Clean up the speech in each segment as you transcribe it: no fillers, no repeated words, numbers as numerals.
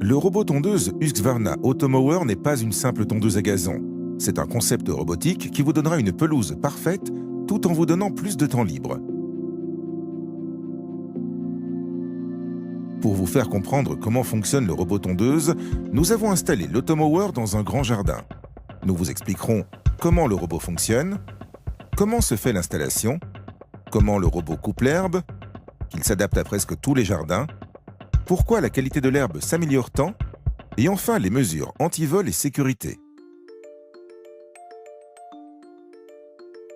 Le robot tondeuse Husqvarna Automower n'est pas une simple tondeuse à gazon. C'est un concept robotique qui vous donnera une pelouse parfaite tout en vous donnant plus de temps libre. Pour vous faire comprendre comment fonctionne le robot tondeuse, nous avons installé l'Automower dans un grand jardin. Nous vous expliquerons comment le robot fonctionne, comment se fait l'installation, comment le robot coupe l'herbe, qu'il s'adapte à presque tous les jardins, pourquoi la qualité de l'herbe s'améliore tant, et enfin les mesures anti-vol et sécurité.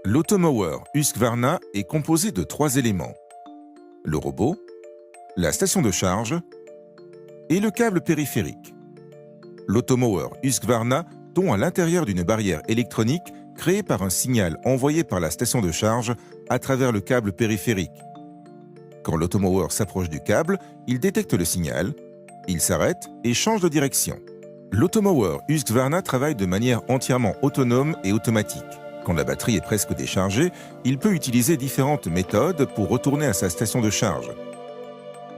L'Automower Husqvarna est composé de 3 éléments: le robot, la station de charge et le câble périphérique. L'Automower Husqvarna tombe à l'intérieur d'une barrière électronique créée par un signal envoyé par la station de charge à travers le câble périphérique. Quand l'Automower s'approche du câble, il détecte le signal, il s'arrête et change de direction. L'Automower Husqvarna travaille de manière entièrement autonome et automatique. Quand la batterie est presque déchargée, il peut utiliser différentes méthodes pour retourner à sa station de charge.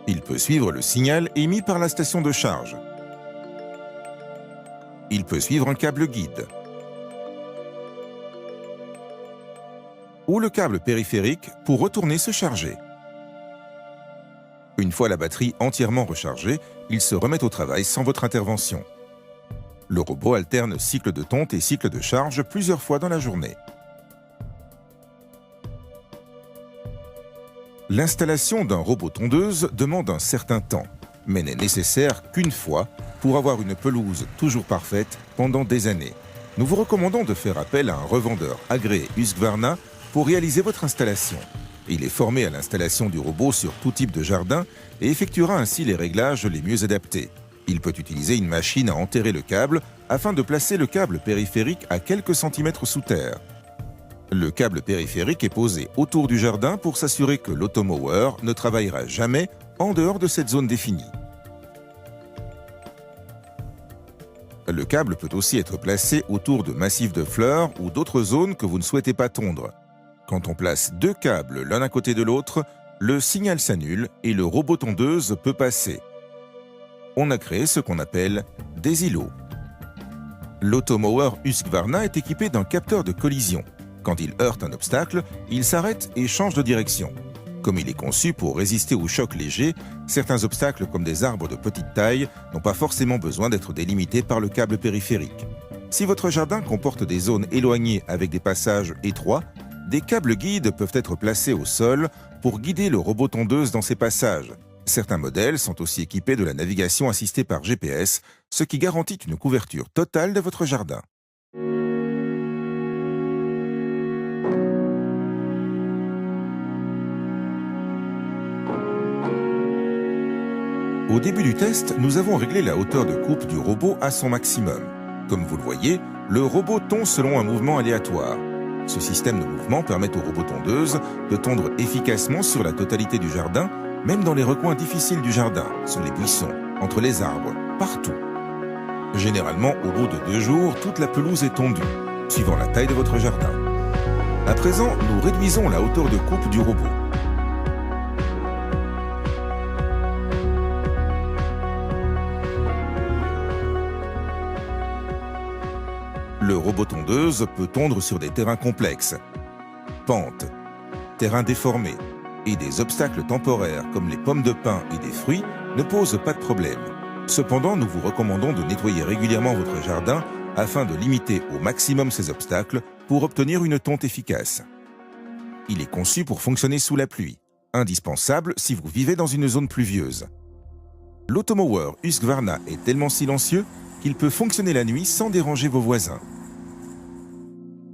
Il peut suivre le signal émis par la station de charge. Il peut suivre un câble guide ou le câble périphérique pour retourner se charger. Une fois la batterie entièrement rechargée, il se remet au travail sans votre intervention. Le robot alterne cycle de tonte et cycle de charge plusieurs fois dans la journée. L'installation d'un robot tondeuse demande un certain temps, mais n'est nécessaire qu'une fois pour avoir une pelouse toujours parfaite pendant des années. Nous vous recommandons de faire appel à un revendeur agréé Husqvarna pour réaliser votre installation. Il est formé à l'installation du robot sur tout type de jardin et effectuera ainsi les réglages les mieux adaptés. Il peut utiliser une machine à enterrer le câble afin de placer le câble périphérique à quelques centimètres sous terre. Le câble périphérique est posé autour du jardin pour s'assurer que l'Automower ne travaillera jamais en dehors de cette zone définie. Le câble peut aussi être placé autour de massifs de fleurs ou d'autres zones que vous ne souhaitez pas tondre. Quand on place 2 câbles l'un à côté de l'autre, le signal s'annule et le robot tondeuse peut passer. On a créé ce qu'on appelle des îlots. L'Automower Husqvarna est équipé d'un capteur de collision. Quand il heurte un obstacle, il s'arrête et change de direction. Comme il est conçu pour résister aux chocs légers, certains obstacles comme des arbres de petite taille n'ont pas forcément besoin d'être délimités par le câble périphérique. Si votre jardin comporte des zones éloignées avec des passages étroits, des câbles guides peuvent être placés au sol pour guider le robot tondeuse dans ces passages. Certains modèles sont aussi équipés de la navigation assistée par GPS, ce qui garantit une couverture totale de votre jardin. Au début du test, nous avons réglé la hauteur de coupe du robot à son maximum. Comme vous le voyez, le robot tond selon un mouvement aléatoire. Ce système de mouvement permet au robot tondeuse de tondre efficacement sur la totalité du jardin, même dans les recoins difficiles du jardin, sous les buissons, entre les arbres, partout. Généralement, au bout de 2 jours, toute la pelouse est tondue, suivant la taille de votre jardin. À présent, nous réduisons la hauteur de coupe du robot. Le robot tondeuse peut tondre sur des terrains complexes, pentes, terrains déformés et des obstacles temporaires comme les pommes de pin et des fruits ne posent pas de problème. Cependant, nous vous recommandons de nettoyer régulièrement votre jardin afin de limiter au maximum ces obstacles pour obtenir une tonte efficace. Il est conçu pour fonctionner sous la pluie, indispensable si vous vivez dans une zone pluvieuse. L'Automower Husqvarna est tellement silencieux qu'il peut fonctionner la nuit sans déranger vos voisins.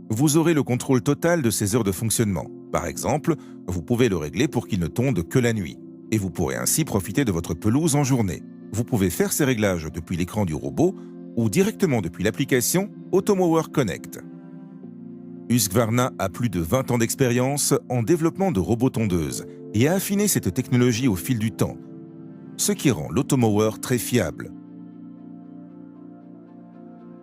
Vous aurez le contrôle total de ses heures de fonctionnement. Par exemple, vous pouvez le régler pour qu'il ne tonde que la nuit, et vous pourrez ainsi profiter de votre pelouse en journée. Vous pouvez faire ces réglages depuis l'écran du robot ou directement depuis l'application Automower Connect. Husqvarna a plus de 20 ans d'expérience en développement de robots tondeuses et a affiné cette technologie au fil du temps, ce qui rend l'Automower très fiable.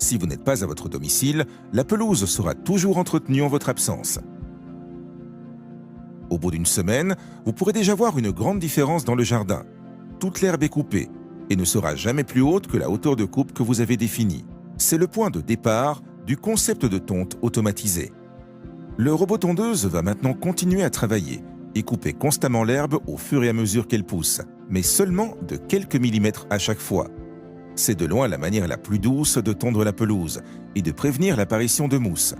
Si vous n'êtes pas à votre domicile, la pelouse sera toujours entretenue en votre absence. Au bout d'une semaine, vous pourrez déjà voir une grande différence dans le jardin. Toute l'herbe est coupée, et ne sera jamais plus haute que la hauteur de coupe que vous avez définie. C'est le point de départ du concept de tonte automatisé. Le robot tondeuse va maintenant continuer à travailler et couper constamment l'herbe au fur et à mesure qu'elle pousse, mais seulement de quelques millimètres à chaque fois. C'est de loin la manière la plus douce de tondre la pelouse et de prévenir l'apparition de mousse.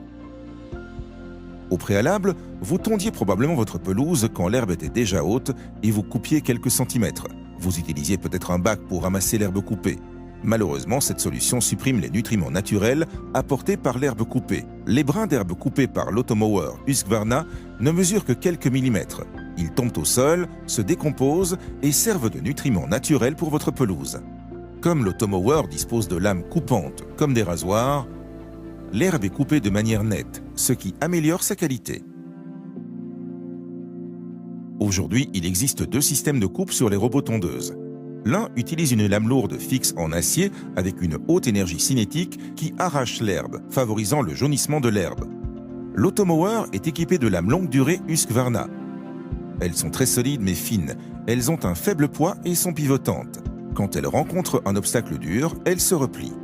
Au préalable, vous tondiez probablement votre pelouse quand l'herbe était déjà haute et vous coupiez quelques centimètres. Vous utilisiez peut-être un bac pour ramasser l'herbe coupée. Malheureusement, cette solution supprime les nutriments naturels apportés par l'herbe coupée. Les brins d'herbe coupés par l'automower Husqvarna ne mesurent que quelques millimètres. Ils tombent au sol, se décomposent et servent de nutriments naturels pour votre pelouse. Comme l'automower dispose de lames coupantes comme des rasoirs, l'herbe est coupée de manière nette, ce qui améliore sa qualité. Aujourd'hui, il existe 2 systèmes de coupe sur les robots tondeuses. L'un utilise une lame lourde fixe en acier avec une haute énergie cinétique qui arrache l'herbe, favorisant le jaunissement de l'herbe. L'automower est équipé de lames longue durée Husqvarna. Elles sont très solides mais fines, elles ont un faible poids et sont pivotantes. Quand elles rencontrent un obstacle dur, elles se replient.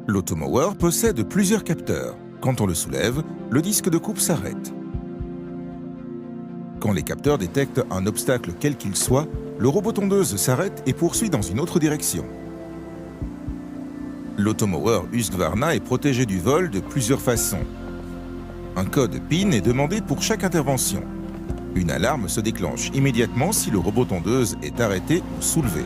L'automower possède plusieurs capteurs. Quand on le soulève, le disque de coupe s'arrête. Quand les capteurs détectent un obstacle quel qu'il soit, le robot tondeuse s'arrête et poursuit dans une autre direction. L'automower Husqvarna est protégé du vol de plusieurs façons. Un code PIN est demandé pour chaque intervention. Une alarme se déclenche immédiatement si le robot tondeuse est arrêté ou soulevé.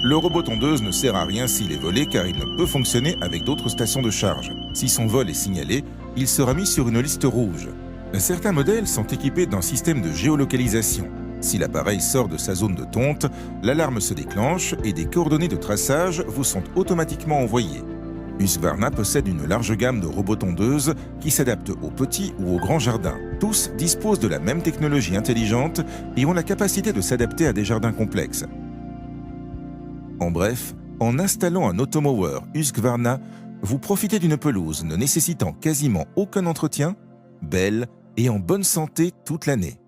Le robot tondeuse ne sert à rien s'il est volé car il ne peut fonctionner avec d'autres stations de charge. Si son vol est signalé, il sera mis sur une liste rouge. Certains modèles sont équipés d'un système de géolocalisation. Si l'appareil sort de sa zone de tonte, l'alarme se déclenche et des coordonnées de traçage vous sont automatiquement envoyées. Husqvarna possède une large gamme de robots tondeuses qui s'adaptent aux petits ou aux grands jardins. Tous disposent de la même technologie intelligente et ont la capacité de s'adapter à des jardins complexes. En bref, en installant un automower Husqvarna, vous profitez d'une pelouse ne nécessitant quasiment aucun entretien, belle et en bonne santé toute l'année.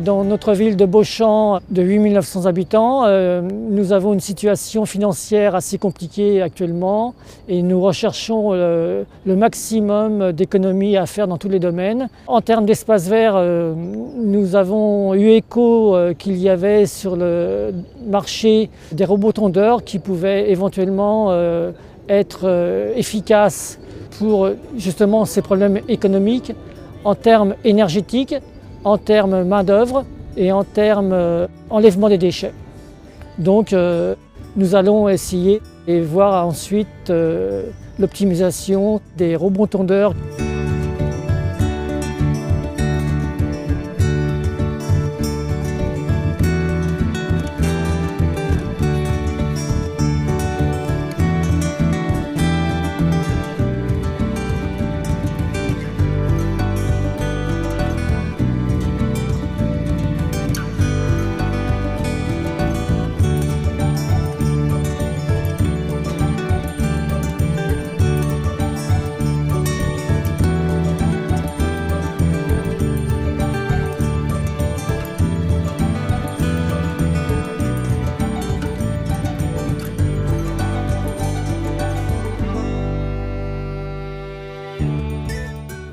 Dans notre ville de Beauchamp, de 8 900 habitants, nous avons une situation financière assez compliquée actuellement et nous recherchons le maximum d'économies à faire dans tous les domaines. En termes d'espace vert, nous avons eu écho qu'il y avait sur le marché des robots tondeurs qui pouvaient éventuellement être efficaces pour justement ces problèmes économiques en termes énergétiques, en termes main-d'œuvre et en termes enlèvement des déchets. Donc nous allons essayer et voir ensuite l'optimisation des robots tondeurs.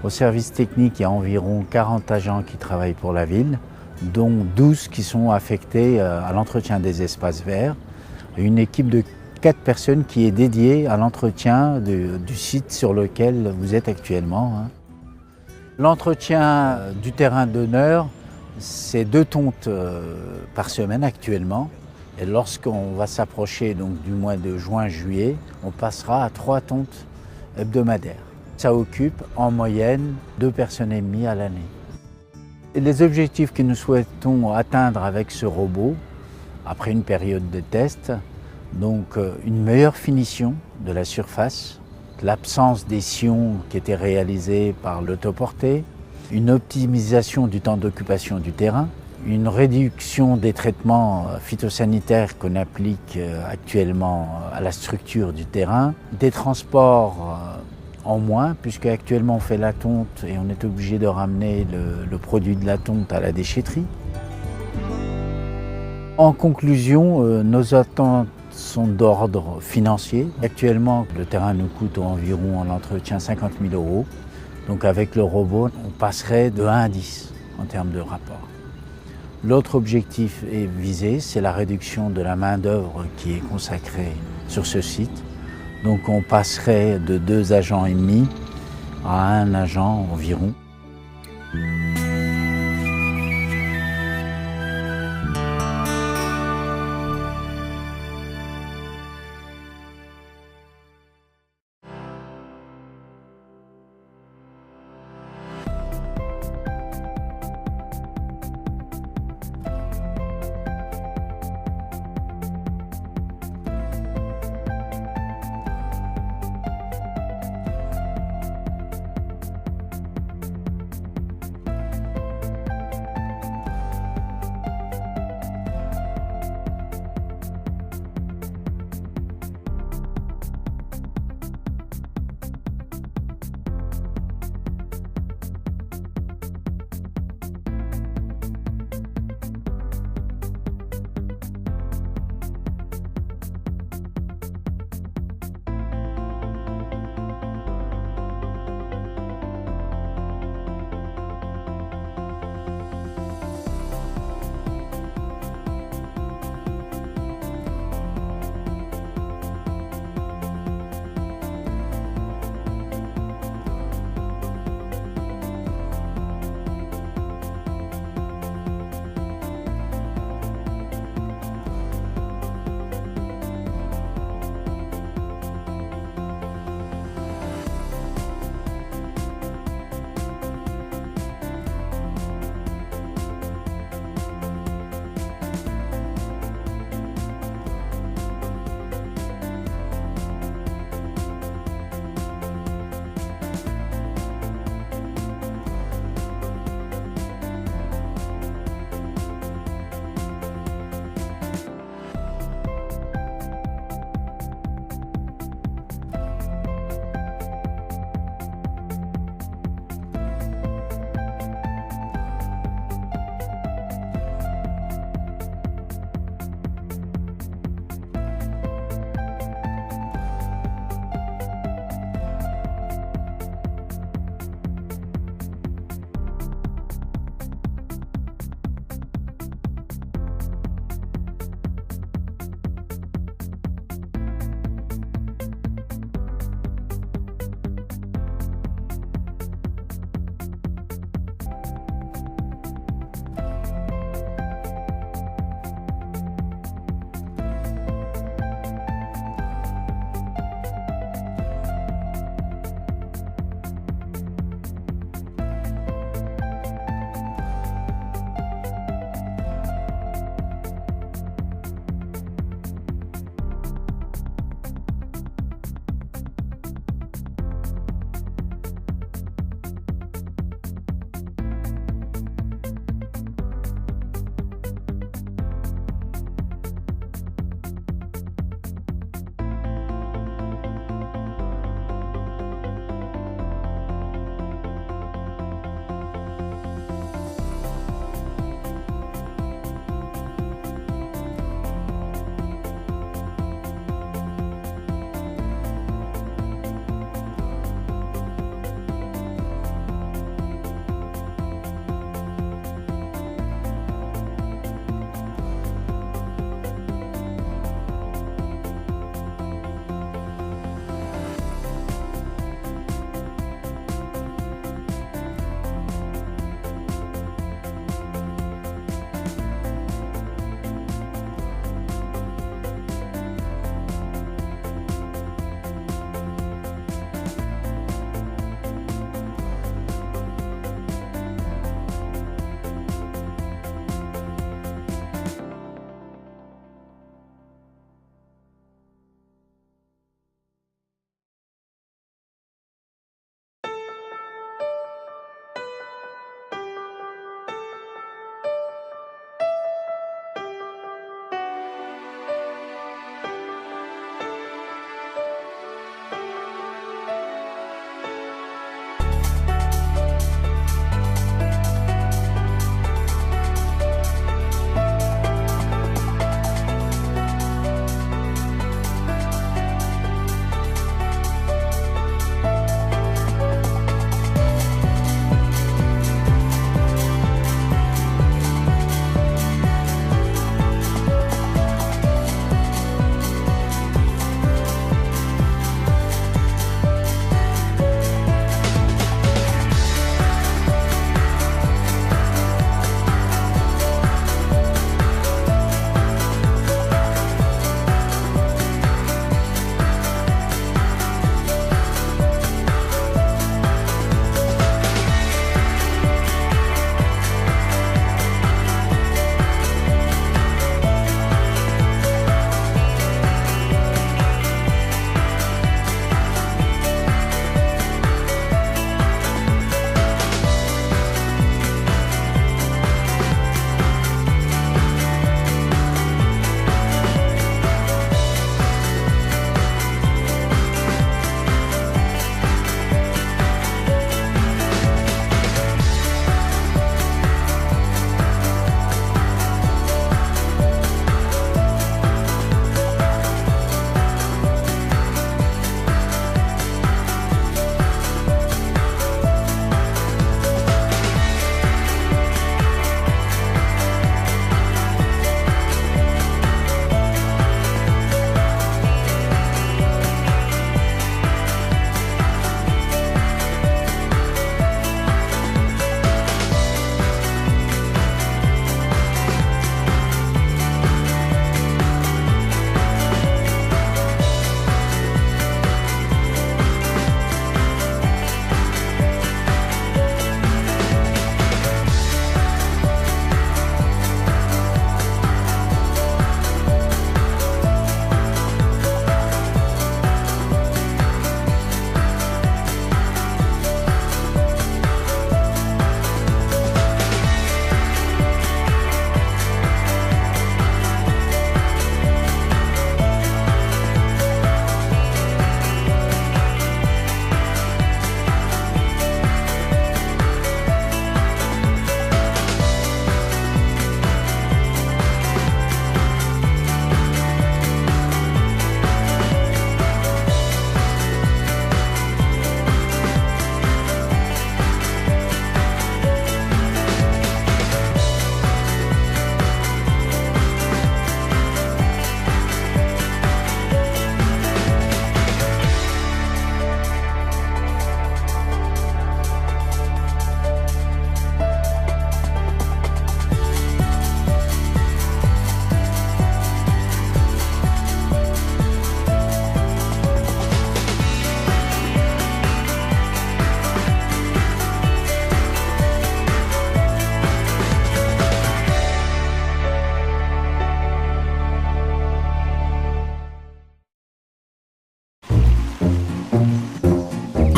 Au service technique, il y a environ 40 agents qui travaillent pour la ville, dont 12 qui sont affectés à l'entretien des espaces verts. Une équipe de 4 personnes qui est dédiée à l'entretien du site sur lequel vous êtes actuellement. L'entretien du terrain d'honneur, c'est 2 tontes par semaine actuellement. Et lorsqu'on va s'approcher donc du mois de juin-juillet, on passera à 3 tontes hebdomadaires. Ça occupe en moyenne 2 personnes et demie à l'année. Les objectifs que nous souhaitons atteindre avec ce robot, après une période de test, donc une meilleure finition de la surface, l'absence des sillons qui étaient réalisés par l'autoporté, une optimisation du temps d'occupation du terrain, une réduction des traitements phytosanitaires qu'on applique actuellement à la structure du terrain, des transports en moins, puisque actuellement on fait la tonte et on est obligé de ramener le produit de la tonte à la déchetterie. En conclusion, nos attentes sont d'ordre financier. Actuellement, le terrain nous coûte environ en entretien 50 000 €. Donc avec le robot, on passerait de 1 à 10 en termes de rapport. L'autre objectif est visé, c'est la réduction de la main-d'œuvre qui est consacrée sur ce site. Donc on passerait de 2 agents et demi à 1 agent environ.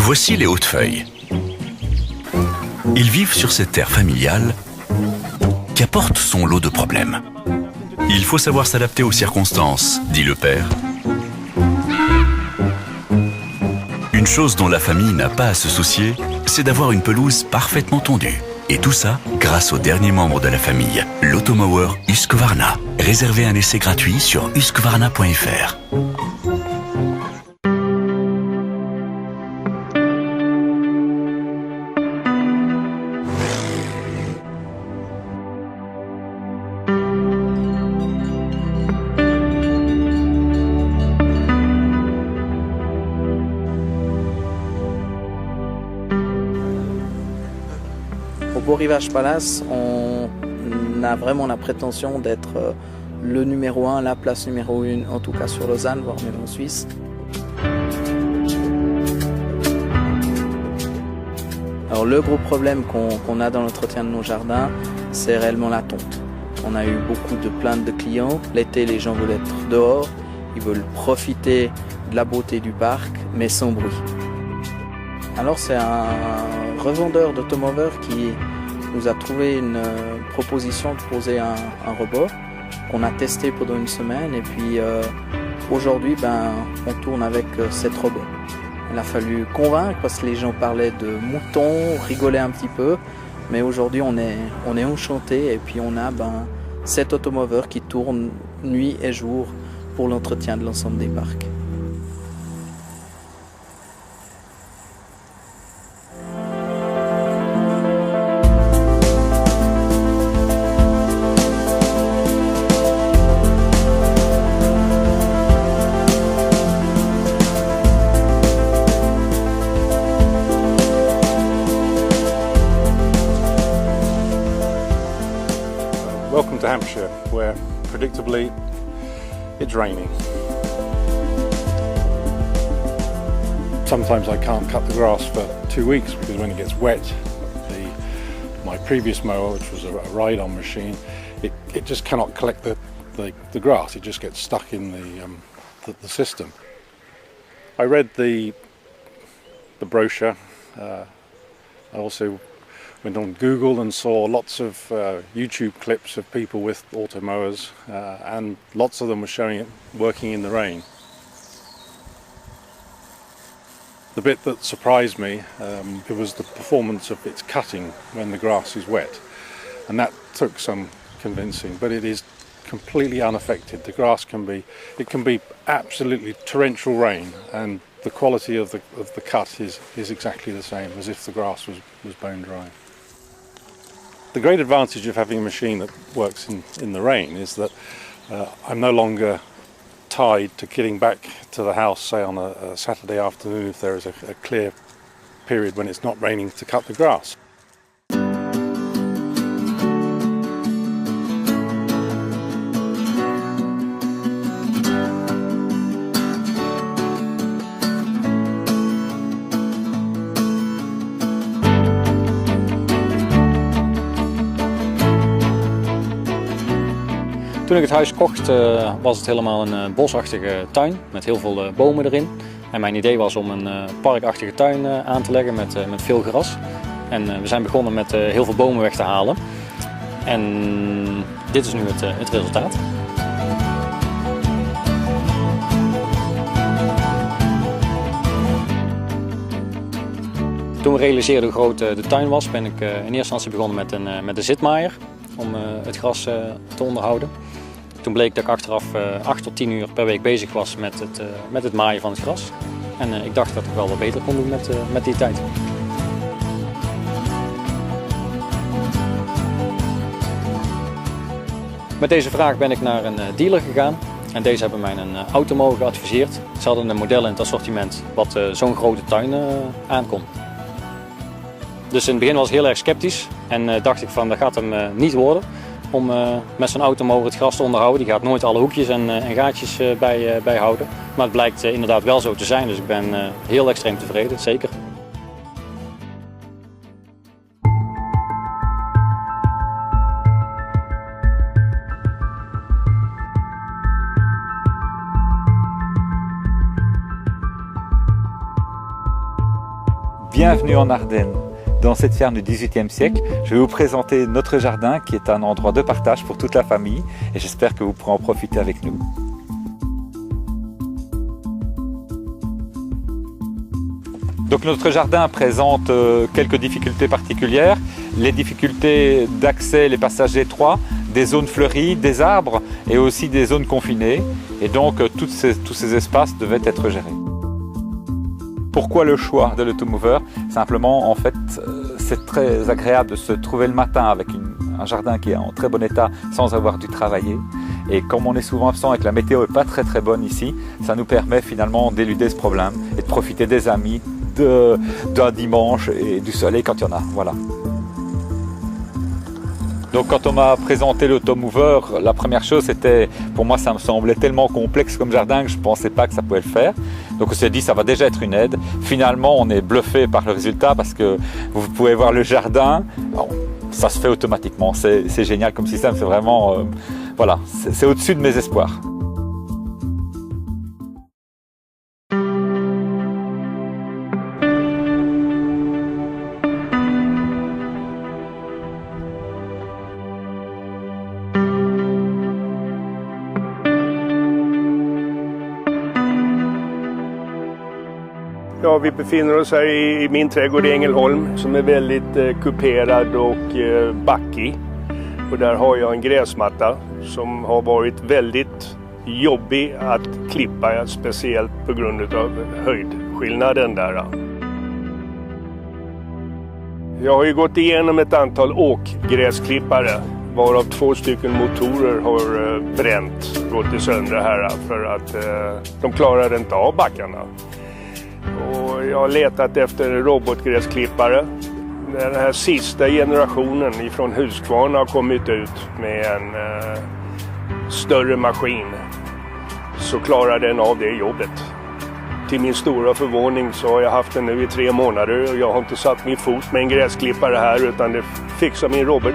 Voici les Hautefeuilles. Ils vivent sur cette terre familiale qui apporte son lot de problèmes. Il faut savoir s'adapter aux circonstances, dit le père. Une chose dont la famille n'a pas à se soucier, c'est d'avoir une pelouse parfaitement tondue. Et tout ça grâce au dernier membre de la famille, l'automower Husqvarna. Réservez un essai gratuit sur husqvarna.fr. Au Beau Rivage Palace, on a vraiment la prétention d'être le numéro 1, la place numéro 1, en tout cas sur Lausanne, voire même en Suisse. Alors le gros problème qu'on a dans l'entretien de nos jardins, c'est réellement la tonte. On a eu beaucoup de plaintes de clients. L'été, les gens veulent être dehors, ils veulent profiter de la beauté du parc, mais sans bruit. Alors c'est un revendeur d'automobeurs qui nous a trouvé une proposition de poser un robot qu'on a testé pendant une semaine et puis aujourd'hui on tourne avec 7 robots. Il a fallu convaincre parce que les gens parlaient de moutons, rigolaient un petit peu, mais aujourd'hui on est enchantés et puis on a 7 automoveurs qui tournent nuit et jour pour l'entretien de l'ensemble des parcs. Welcome to Hampshire, where predictably it's raining. Sometimes I can't cut the grass for 2 weeks because when it gets wet, my previous mower, which was a ride-on machine, it just cannot collect the grass. It just gets stuck in the system. I read the brochure. I also went on Google and saw lots of YouTube clips of people with automowers and lots of them were showing it working in the rain. The bit that surprised me it was the performance of its cutting when the grass is wet, and that took some convincing, but it is completely unaffected. The grass can be absolutely torrential rain and the quality of the cut is exactly the same as if the grass was bone dry. The great advantage of having a machine that works in the rain is that I'm no longer tied to getting back to the house, say on a Saturday afternoon if there is a clear period when it's not raining to cut the grass. Toen ik het huis kocht was het helemaal een bosachtige tuin met heel veel bomen erin. En mijn idee was om een parkachtige tuin aan te leggen met veel gras. En we zijn begonnen met heel veel bomen weg te halen. En dit is nu het resultaat. Toen we realiseerden hoe groot de tuin was, ben ik in eerste instantie begonnen met een zitmaaier om het gras te onderhouden. Toen bleek dat ik achteraf 8 tot 10 uur per week bezig was met het maaien van het gras. En ik dacht dat ik wel wat beter kon doen met die tijd. Met deze vraag ben ik naar een dealer gegaan. En deze hebben mij een automower geadviseerd. Ze hadden een model in het assortiment wat zo'n grote tuin aankon. Dus in het begin was ik heel erg sceptisch en dacht ik van dat gaat hem niet worden om met zo'n automower het gras te onderhouden. Die gaat nooit alle hoekjes en gaatjes bijhouden. Maar het blijkt inderdaad wel zo te zijn, dus ik ben heel extreem tevreden, zeker. Bienvenue en Ardennes. Dans cette ferme du XVIIIe siècle, je vais vous présenter notre jardin qui est un endroit de partage pour toute la famille et j'espère que vous pourrez en profiter avec nous. Donc notre jardin présente quelques difficultés particulières, les difficultés d'accès, les passages étroits, des zones fleuries, des arbres et aussi des zones confinées. Et donc tous ces espaces devaient être gérés. Pourquoi le choix de l'automover? Simplement, en fait, c'est très agréable de se trouver le matin avec un jardin qui est en très bon état sans avoir dû travailler. Et comme on est souvent absent et que la météo n'est pas très bonne ici, ça nous permet finalement d'éluder ce problème et de profiter des amis, d'un dimanche et du soleil quand il y en a. Voilà. Donc quand on m'a présenté l'automover, la première chose c'était, pour moi ça me semblait tellement complexe comme jardin que je ne pensais pas que ça pouvait le faire. Donc on s'est dit ça va déjà être une aide. Finalement on est bluffé par le résultat parce que vous pouvez voir le jardin, bon, ça se fait automatiquement. C'est génial comme système, c'est vraiment, voilà, c'est au-dessus de mes espoirs. Ja, vi befinner oss här i min trädgård i Ängelholm som är väldigt kuperad och backig. Och där har jag en gräsmatta som har varit väldigt jobbig att klippa, speciellt på grund av höjdskillnaden där. Jag har ju gått igenom ett antal åkgräsklippare varav 2 stycken motorer har bränt, gått sönder här för att de klarar inte av backarna. Och jag har letat efter robotgräsklippare. Den här sista generationen ifrån Husqvarna har kommit ut med en större maskin. Så klarar den av det jobbet. Till min stora förvåning så har jag haft den nu i 3 månader och jag har inte satt min fot med en gräsklippare här utan det fixar min robot.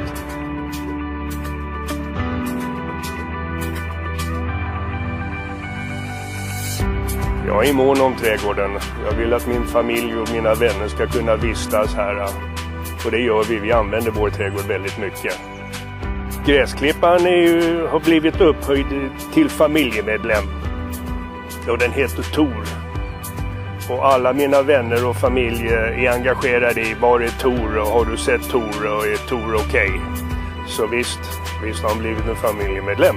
Jag är mån om trädgården. Jag vill att min familj och mina vänner ska kunna vistas här. Och det gör vi. Vi använder vår trädgård väldigt mycket. Gräsklipparen har blivit upphöjd till familjemedlem. Och den heter Tor. Och alla mina vänner och familj är engagerade i var är Tor och har du sett Tor och är Tor okej? Så visst har han blivit en familjemedlem.